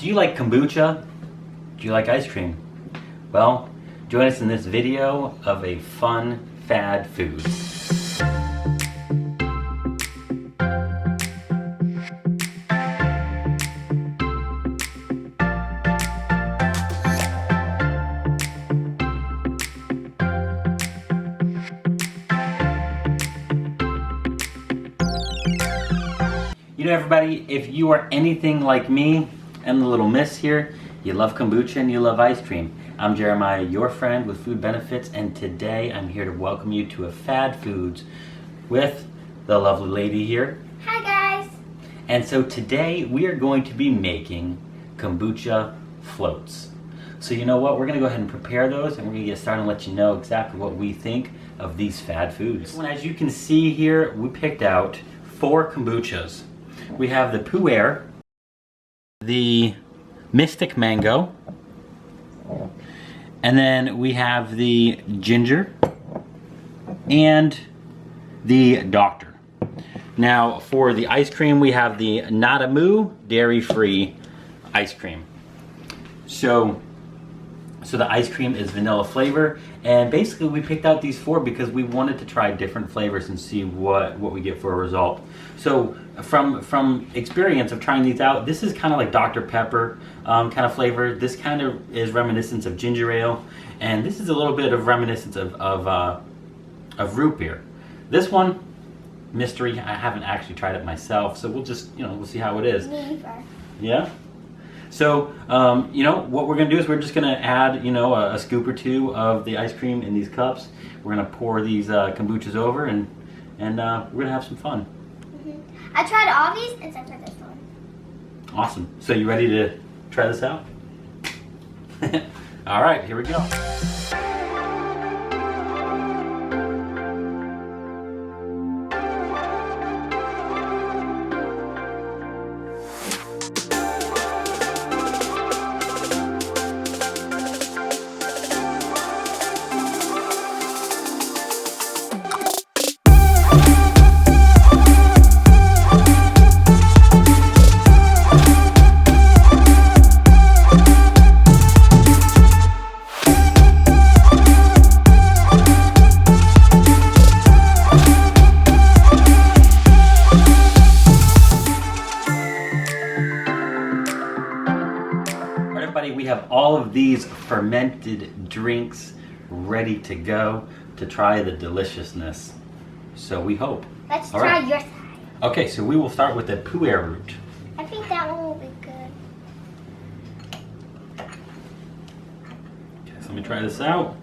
Do you like kombucha? Do you like ice cream? Well, join us in this video of a fun fad food. You know, everybody, if you are anything like me and the little miss here, you love kombucha and you love ice cream. I'm Jeremiah, your friend with food benefits, and today I'm here to welcome you to a Fad Foods with the lovely lady here. Hi guys! And so today we are going to be making kombucha floats. So you know what, we're going to go ahead and prepare those, and we're going to get started and let you know exactly what we think of these Fad Foods. And as you can see here, we picked out 4 kombuchas. We have the Pu'er, the Mystic Mango, and then we have the Ginger and the Doctor. Now for the ice cream, we have the Nadamu dairy-free ice cream. So the ice cream is vanilla flavor, and basically we picked out these 4 because we wanted to try different flavors and see what we get for a result. So from experience of trying these out, this is kind of like Dr. Pepper kind of flavor. This kind of is reminiscent of ginger ale, and this is a little bit of reminiscence of root beer. This one, mystery. I haven't actually tried it myself, so we'll just, we'll see how it is. Neither. Yeah. So, what we're going to do is we're just going to add, a scoop or 2 of the ice cream in these cups. We're going to pour these kombuchas over, and we're going to have some fun. Mm-hmm. I tried all these except for this one. Awesome. So you ready to try this out? All right, here we go. We have all of these fermented drinks ready to go to try the deliciousness. So we hope. Let's try your side. Okay, so we will start with the Pu'er root. I think that one will be good. Okay, so let me try this out.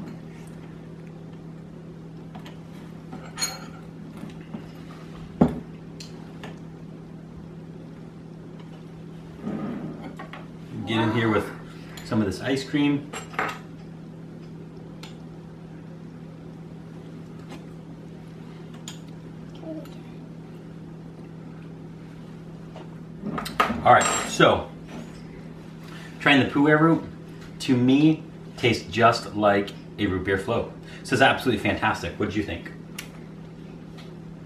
Get in here with some of this ice cream. All right, so trying the Pu'er root, to me, tastes just like a root beer float. So it's absolutely fantastic. What did you think?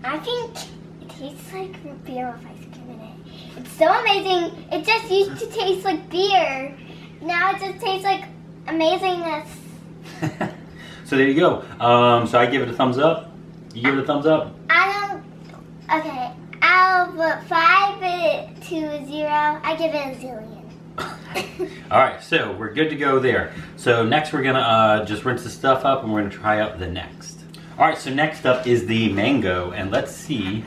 I think it tastes like root beer with ice cream in it. It's so amazing. It just used to taste like beer. Now it just tastes like amazingness. So there you go. So I give it a thumbs up. You give it a thumbs up? Okay. Out of 5 to 0, I give it a zillion. All right, so we're good to go there. So next we're gonna just rinse the stuff up, and we're gonna try out the next. All right, so next up is the mango, and let's see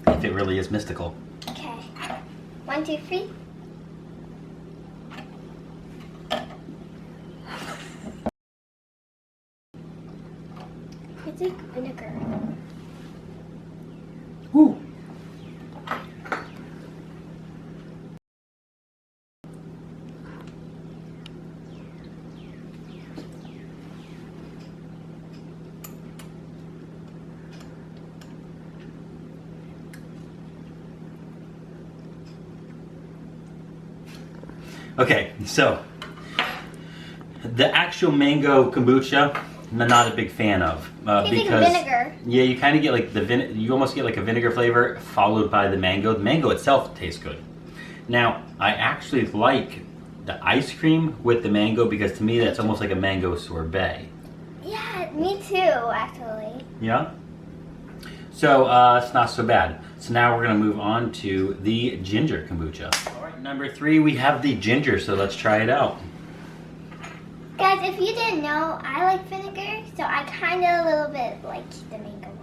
if it really is mystical. Okay. 1, 2, 3. It's like vinegar. Ooh. Okay, so the actual mango kombucha, I'm not a big fan of because vinegar. Yeah, you kind of get like you almost get like a vinegar flavor followed by the mango. The mango itself tastes good. Now, I actually like the ice cream with the mango because to me that's almost like a mango sorbet. Yeah, me too, actually. Yeah? So, it's not so bad. So now we're gonna move on to the ginger kombucha. All right, number 3, we have the ginger, so let's try it out. Guys, if you didn't know, I like vinegar, so I kind of a little bit like the mango one.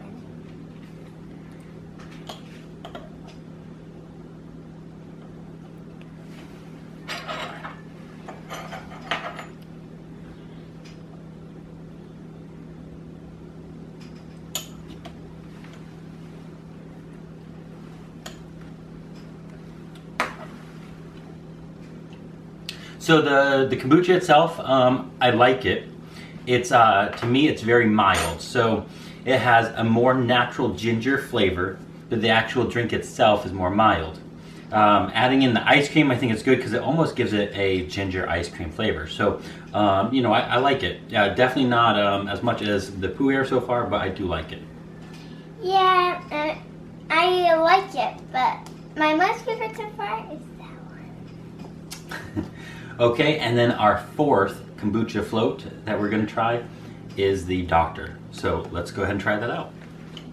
So the kombucha itself, I like it. It's to me, it's very mild. So it has a more natural ginger flavor, but the actual drink itself is more mild. Adding in the ice cream, I think it's good because it almost gives it a ginger ice cream flavor. So, you know, I like it. Definitely not as much as the Pooh Air so far, but I do like it. Yeah, I like it, but my most favorite so far is that one. Okay, and then our 4th kombucha float that we're going to try is the Doctor. So let's go ahead and try that out.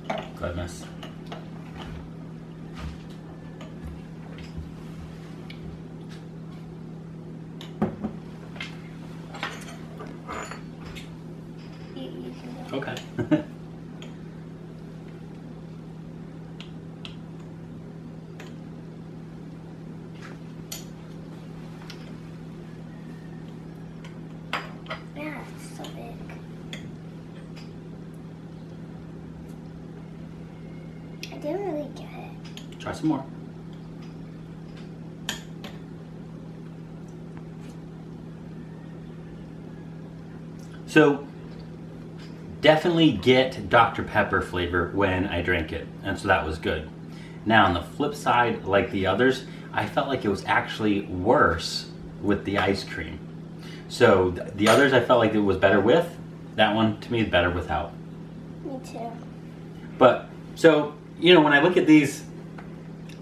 Go ahead, miss. You can go. Okay. Yeah, it's so big. I didn't really get it. Try some more. So definitely get Dr. Pepper flavor when I drank it, and so that was good. Now on the flip side, like the others, I felt like it was actually worse with the ice cream. So the others I felt like it was better with. That one to me is better without. Me too. But so, you know, when I look at these,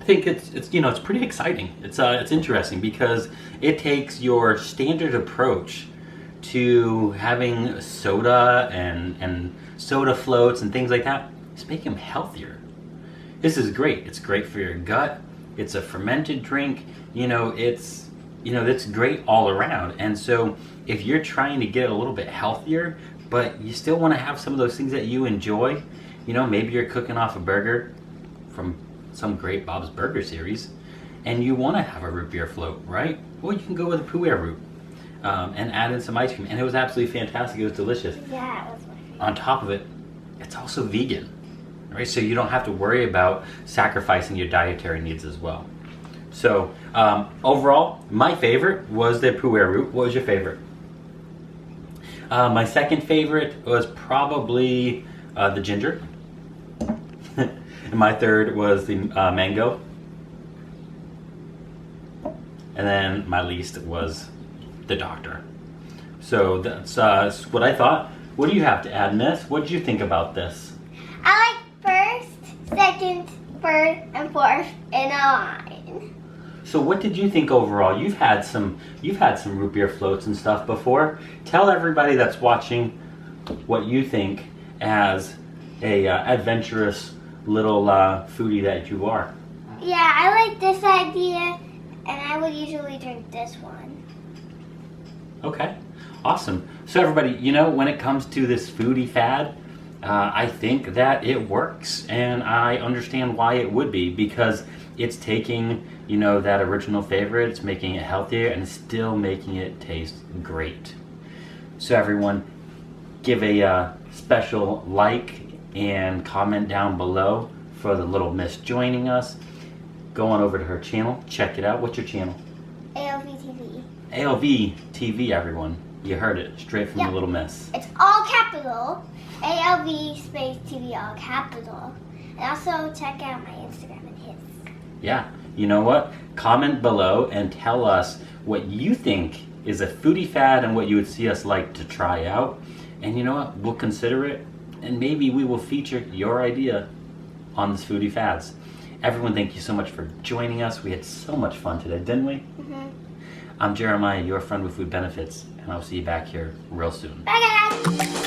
I think it's you know, it's pretty exciting. It's interesting because it takes your standard approach to having soda and soda floats and things like that. It's making them healthier. This is great. It's great for your gut. It's a fermented drink. You know, it's great all around. And so if you're trying to get a little bit healthier, but you still want to have some of those things that you enjoy, you know, maybe you're cooking off a burger from some great Bob's Burger series, and you want to have a root beer float, right? Well, you can go with a Pooh Air root and add in some ice cream, and it was absolutely fantastic. It was delicious. Yeah, it was my favorite. On top of it, it's also vegan, right? So you don't have to worry about sacrificing your dietary needs as well. So overall, my favorite was the Pooh Air root. What was your favorite? My second favorite was probably the ginger. And my third was the mango. And then my least was the Doctor. So that's what I thought. What do you have to add, Miss? What did you think about this? I like first, second, third, and fourth in a line. So what did you think overall? You've had some root beer floats and stuff before. Tell everybody that's watching what you think as a adventurous little foodie that you are. Yeah, I like this idea, and I would usually drink this one. Okay, awesome. So everybody, you know, when it comes to this foodie fad, I think that it works, and I understand why it would be, because it's taking, you know, that original favorite, it's making it healthier, and it's still making it taste great. So everyone, give a special like and comment down below for the little miss joining us. Go on over to her channel, check it out. What's your channel? ALV TV. ALV TV, everyone. You heard it straight from the little miss. It's all capital. ALV space TV all capital. And also check out my Instagram and his. Yeah, you know what? Comment below and tell us what you think is a foodie fad and what you would see us like to try out. And you know what? We'll consider it, and maybe we will feature your idea on this foodie fads. Everyone, thank you so much for joining us. We had so much fun today, didn't we? Mm-hmm. I'm Jeremiah, your friend with food benefits, and I'll see you back here real soon. Bye, guys.